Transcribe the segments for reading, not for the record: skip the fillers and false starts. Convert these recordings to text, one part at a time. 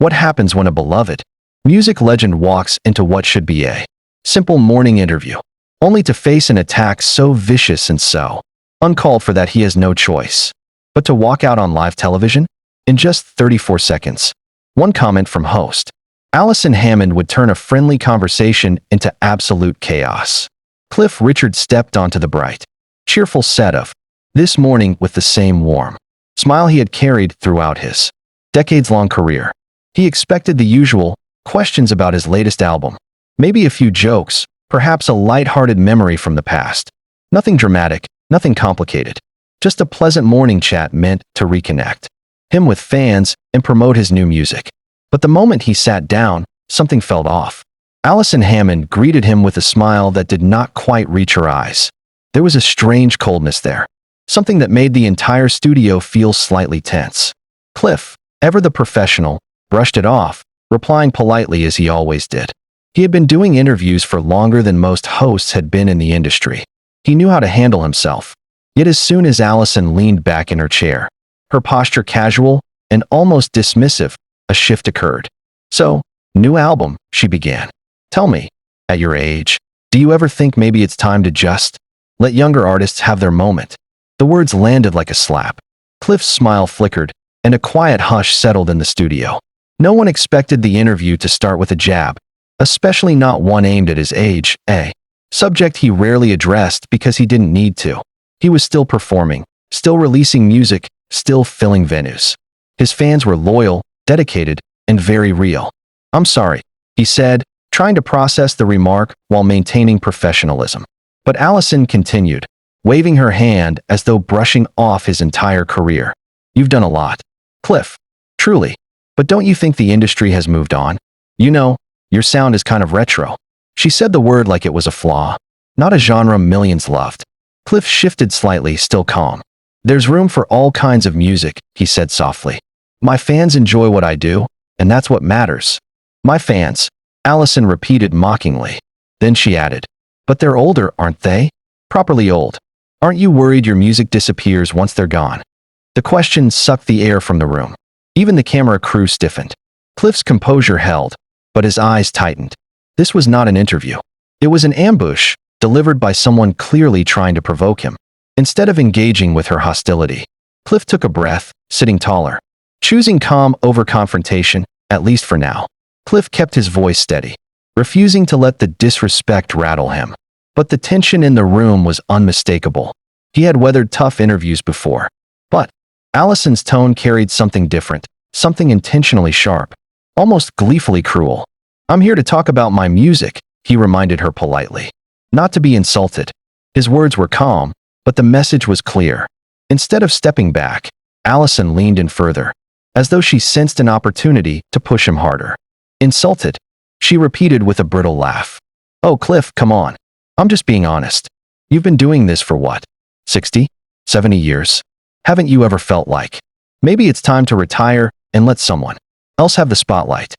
What happens when a beloved music legend walks into what should be a simple morning interview, only to face an attack so vicious and so uncalled for that he has no choice but to walk out on live television? In just 34 seconds, one comment from host Alison Hammond would turn a friendly conversation into absolute chaos. Cliff Richard stepped onto the bright, cheerful set of This Morning with the same warm smile he had carried throughout his decades-long career. He expected the usual questions about his latest album, maybe a few jokes, perhaps a light-hearted memory from the past. Nothing dramatic, nothing complicated, just a pleasant morning chat meant to reconnect him with fans and promote his new music. But the moment he sat down, something felt off. Alison Hammond greeted him with a smile that did not quite reach her eyes. There was a strange coldness there, something that made the entire studio feel slightly tense. Cliff, ever the professional, brushed it off, replying politely as he always did. He had been doing interviews for longer than most hosts had been in the industry. He knew how to handle himself. Yet as soon as Alison leaned back in her chair, her posture casual and almost dismissive, a shift occurred. "So, new album," she began. "Tell me, at your age, do you ever think maybe it's time to just let younger artists have their moment?" The words landed like a slap. Cliff's smile flickered, and a quiet hush settled in the studio. No one expected the interview to start with a jab, especially not one aimed at his age, a subject he rarely addressed because he didn't need to. He was still performing, still releasing music, still filling venues. His fans were loyal, dedicated, and very real. "I'm sorry," he said, trying to process the remark while maintaining professionalism. But Alison continued, waving her hand as though brushing off his entire career. "You've done a lot, Cliff. Truly. But don't you think the industry has moved on? You know, your sound is kind of retro." She said the word like it was a flaw, not a genre millions loved. Cliff shifted slightly, still calm. "There's room for all kinds of music," he said softly. "My fans enjoy what I do, and that's what matters." "My fans," Alison repeated mockingly. Then she added, "But they're older, aren't they? Properly old. Aren't you worried your music disappears once they're gone?" The question sucked the air from the room. Even the camera crew stiffened. Cliff's composure held, but his eyes tightened. This was not an interview. It was an ambush, delivered by someone clearly trying to provoke him. Instead of engaging with her hostility, Cliff took a breath, sitting taller, choosing calm over confrontation, at least for now. Cliff kept his voice steady, refusing to let the disrespect rattle him. But the tension in the room was unmistakable. He had weathered tough interviews before. But Alison's tone carried something different, something intentionally sharp, almost gleefully cruel. "I'm here to talk about my music," he reminded her politely. Not to be insulted. His words were calm, but the message was clear. Instead of stepping back, Alison leaned in further, as though she sensed an opportunity to push him harder. "Insulted?" she repeated with a brittle laugh. "Oh, Cliff, come on. I'm just being honest. You've been doing this for what? 60? 70 years? Haven't you ever felt like maybe it's time to retire and let someone else have the spotlight?"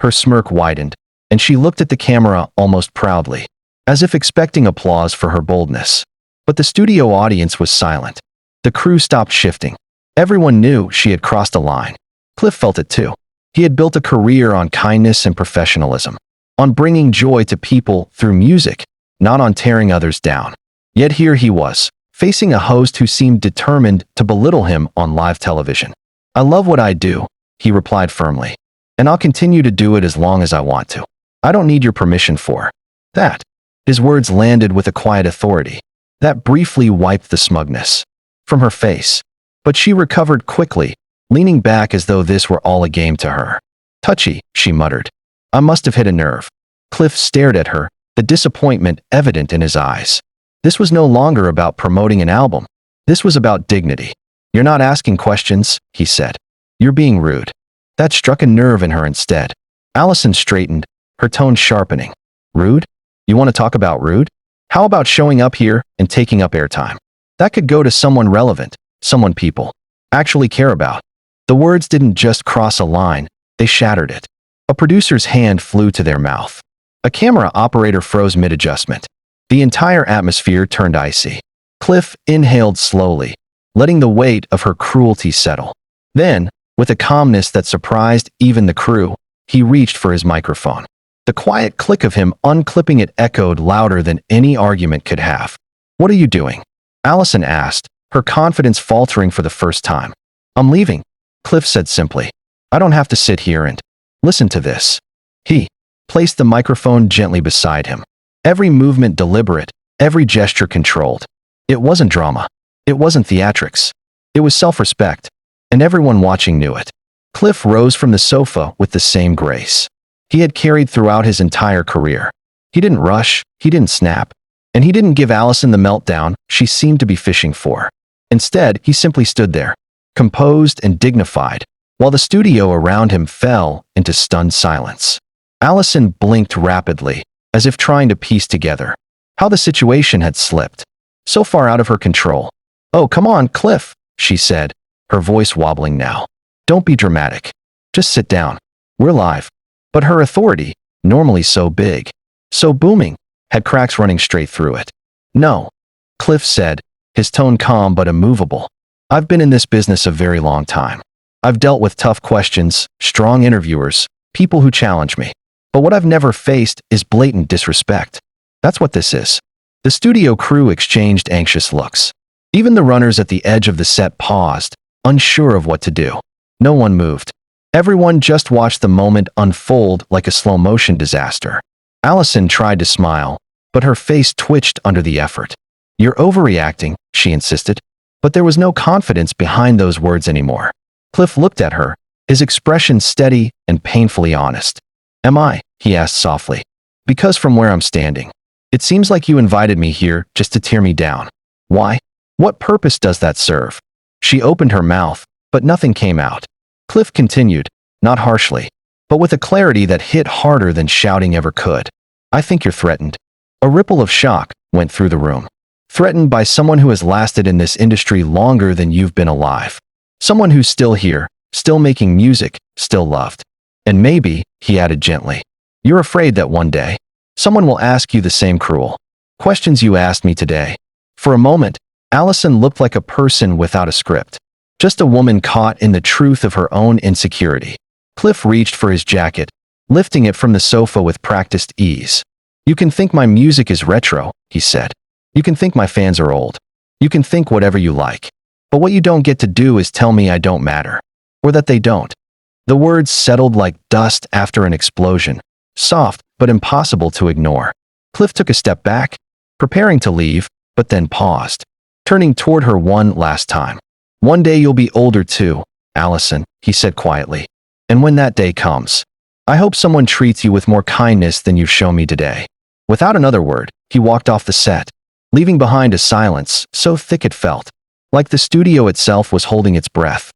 Her smirk widened, and she looked at the camera almost proudly, as if expecting applause for her boldness. But the studio audience was silent. The crew stopped shifting. Everyone knew she had crossed a line. Cliff felt it too. He had built a career on kindness and professionalism, on bringing joy to people through music, not on tearing others down. Yet here he was, facing a host who seemed determined to belittle him on live television. "I love what I do," he replied firmly, "and I'll continue to do it as long as I want to. I don't need your permission for that." His words landed with a quiet authority that briefly wiped the smugness from her face. But she recovered quickly, leaning back as though this were all a game to her. "Touchy," she muttered. "I must have hit a nerve." Cliff stared at her, the disappointment evident in his eyes. This was no longer about promoting an album. This was about dignity. "You're not asking questions," he said. "You're being rude." That struck a nerve in her instead. Alison straightened, her tone sharpening. "Rude? You want to talk about rude? How about showing up here and taking up airtime? That could go to someone relevant, someone people actually care about." The words didn't just cross a line, they shattered it. A producer's hand flew to their mouth. A camera operator froze mid-adjustment. The entire atmosphere turned icy. Cliff inhaled slowly, letting the weight of her cruelty settle. Then, With a calmness that surprised even the crew, he reached for his microphone. The quiet click of him unclipping it echoed louder than any argument could have. "What are you doing?" Alison asked, her confidence faltering for the first time. "I'm leaving," Cliff said simply. "I don't have to sit here and listen to this." He placed the microphone gently beside him. Every movement deliberate, every gesture controlled. It wasn't drama. It wasn't theatrics. It was self-respect, and everyone watching knew it. Cliff rose from the sofa with the same grace he had carried throughout his entire career. He didn't rush, he didn't snap, and he didn't give Alison the meltdown she seemed to be fishing for. Instead, he simply stood there, composed and dignified, while the studio around him fell into stunned silence. Alison blinked rapidly, as if trying to piece together how the situation had slipped so far out of her control. "Oh, come on, Cliff," she said, her voice wobbling now. "Don't be dramatic. Just sit down. We're live." But her authority, normally so big, so booming, had cracks running straight through it. "No," Cliff said, his tone calm but immovable. "I've been in this business a very long time. I've dealt with tough questions, strong interviewers, people who challenge me. But what I've never faced is blatant disrespect. That's what this is." The studio crew exchanged anxious looks. Even the runners at the edge of the set paused, unsure of what to do. No one moved. Everyone just watched the moment unfold like a slow-motion disaster. Alison tried to smile, but her face twitched under the effort. "You're overreacting," she insisted. But there was no confidence behind those words anymore. Cliff looked at her, his expression steady and painfully honest. "Am I?" he asked softly. "Because from where I'm standing, it seems like you invited me here just to tear me down. Why? What purpose does that serve?" She opened her mouth, but nothing came out. Cliff continued, not harshly, but with a clarity that hit harder than shouting ever could. "I think you're threatened." A ripple of shock went through the room. "Threatened by someone who has lasted in this industry longer than you've been alive. Someone who's still here, still making music, still loved. And maybe," he added gently, "you're afraid that one day, someone will ask you the same cruel questions you asked me today." For a moment, Alison looked like a person without a script. Just a woman caught in the truth of her own insecurity. Cliff reached for his jacket, lifting it from the sofa with practiced ease. "You can think my music is retro," he said. "You can think my fans are old. You can think whatever you like. But what you don't get to do is tell me I don't matter. Or that they don't." The words settled like dust after an explosion, soft but impossible to ignore. Cliff took a step back, preparing to leave, but then paused, turning toward her one last time. "One day you'll be older too, Alison," he said quietly. "And when that day comes, I hope someone treats you with more kindness than you've shown me today." Without another word, he walked off the set, leaving behind a silence so thick it felt like the studio itself was holding its breath.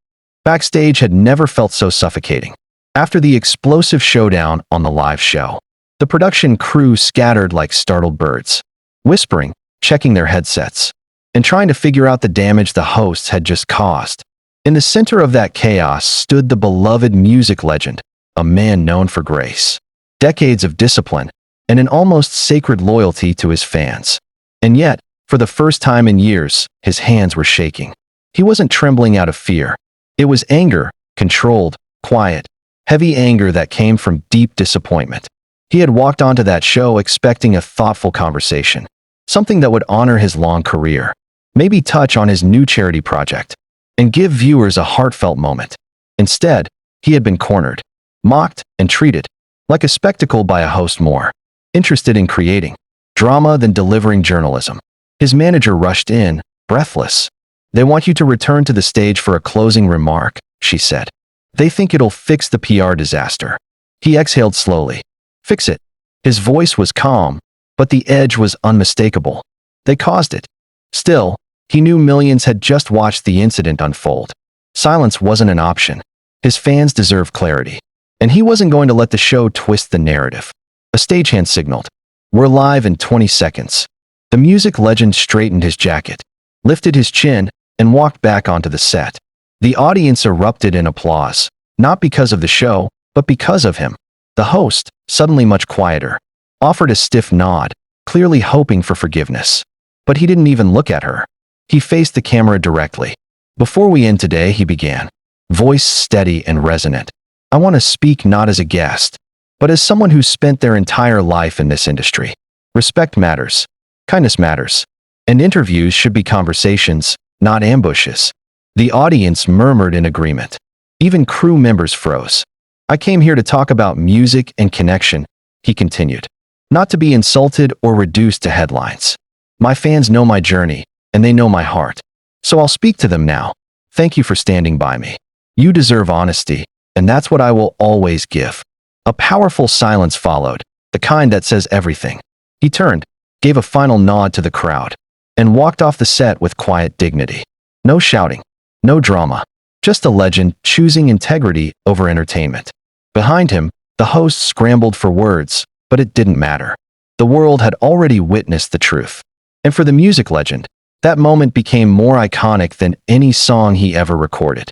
Backstage had never felt so suffocating. After the explosive showdown on the live show, the production crew scattered like startled birds, whispering, checking their headsets, and trying to figure out the damage the hosts had just caused. In the center of that chaos stood the beloved music legend, a man known for grace, decades of discipline, and an almost sacred loyalty to his fans. And yet, for the first time in years, his hands were shaking. He wasn't trembling out of fear. It was anger, controlled, quiet, heavy anger that came from deep disappointment. He had walked onto that show expecting a thoughtful conversation, something that would honor his long career, maybe touch on his new charity project, and give viewers a heartfelt moment. Instead, he had been cornered, mocked, and treated like a spectacle by a host more interested in creating drama than delivering journalism. His manager rushed in, breathless. "They want you to return to the stage for a closing remark," she said. "They think it'll fix the PR disaster." He exhaled slowly. "Fix it." His voice was calm, but the edge was unmistakable. "They caused it." Still, he knew millions had just watched the incident unfold. Silence wasn't an option. His fans deserved clarity, and he wasn't going to let the show twist the narrative. A stagehand signaled, "We're live in 20 seconds." The music legend straightened his jacket, lifted his chin, and walked back onto the set. The audience erupted in applause, not because of the show, but because of him. The host, suddenly much quieter, offered a stiff nod, clearly hoping for forgiveness. But he didn't even look at her. He faced the camera directly. "Before we end today," he began, voice steady and resonant. I want to speak not as a guest, but as someone who's spent their entire life in this industry. Respect matters. Kindness matters. And interviews should be conversations, not ambushes. The audience murmured in agreement. Even crew members froze. I came here to talk about music and connection, he continued. Not to be insulted or reduced to headlines. My fans know my journey, and they know my heart. So I'll speak to them now. Thank you for standing by me. You deserve honesty, and that's what I will always give. A powerful silence followed, the kind that says everything. He turned, gave a final nod to the crowd, and walked off the set with quiet dignity. No shouting, no drama, just a legend choosing integrity over entertainment. Behind him, the host scrambled for words, but it didn't matter. The world had already witnessed the truth. And for the music legend, that moment became more iconic than any song he ever recorded.